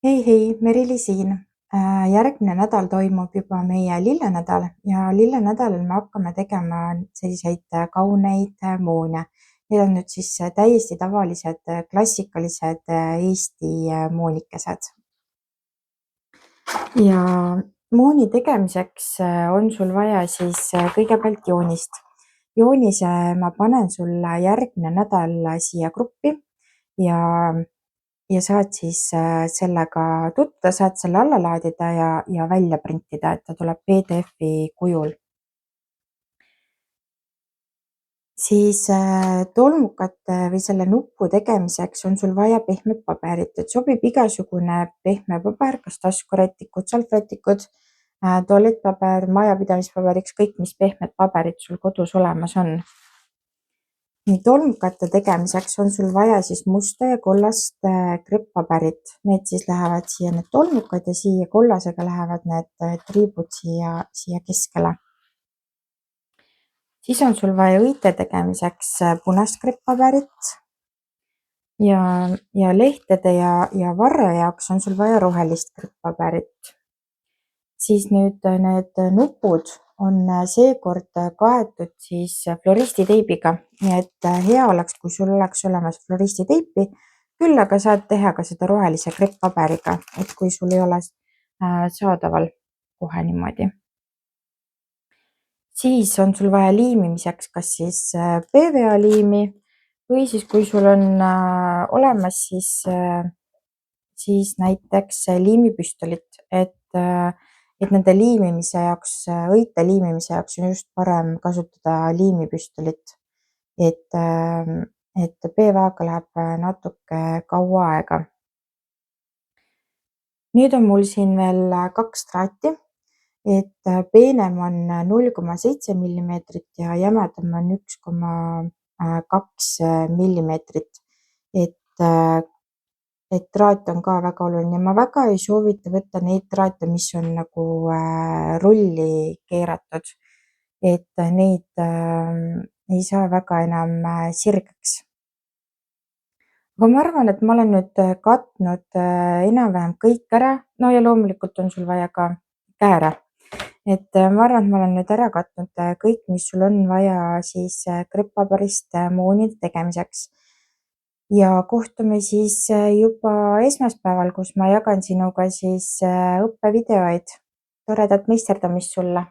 Hei, Merili siin. Järgmine nädal toimub juba meie lillenädal ja lillenädalal me hakkame tegema selliseid kauneid moone. Need on nüüd siis täiesti tavalised klassikalised Eesti moonikesed. Ja mooni tegemiseks on sul vaja siis kõigepealt joonist. Joonise ma panen sulle järgmine nädal siia gruppi ja saad siis sellega tutvuda, saad selle alla laadida ja välja printida, et ta tuleb PDF-i kujul. Siis tolmukate või selle nupu tegemiseks on sul vaja pehmet paberit, et sobib igasugune pehme paber, kas taskurätikud, salvrätikud, tualettpaber, majapidamispaber, ükskõik mis pehmed paberid sul kodus olemas on. Nii tolmukate tegemiseks on sul vaja siis musta ja kollast krepppaberit. Need siis lähevad siia need tolmukad ja siia kollasega lähevad need triibud siia keskele. Siis on sul vaja õite tegemiseks punast krepppaberit ja lehtede ja varre jaoks on sul vaja rohelist krepppaberit. Siis nüüd need nupud on seekord kaetud siis floristiteibiga, nii et hea oleks, kui sul oleks olemas floristiteipi, küll aga saad teha ka seda rohelise krepppaberiga, et kui sul ei ole saadaval kohe niimoodi. Siis on sul vaja liimimiseks kas siis PVA liimi või siis kui sul on olemas siis näiteks liimipüstolit, et nende liimimise jaoks, õite liimimise jaoks on just parem kasutada liimipüstolit, et PVA-ga läheb natuke kaua aega. Nüüd on mul siin veel 2 traati, et peenem on 0,7 mm ja jämedam on 1,2 mm, et traat on ka väga oluline. Ma väga ei soovita võtta neid traate, mis on nagu rulli keeratud, et neid ei saa väga enam sirgeks. Aga ma arvan, et ma olen nüüd katnud enam-vähem kõik ära. No ja loomulikult on sul vaja ka kääre. Et ma arvan, et ma olen nüüd ära katnud kõik, mis sul on vaja siis krepppaberist moonide tegemiseks. Ja kohtume siis juba esmaspäeval, kus ma jagan sinuga siis õppevideoid. Toredat meisterdamist sulle!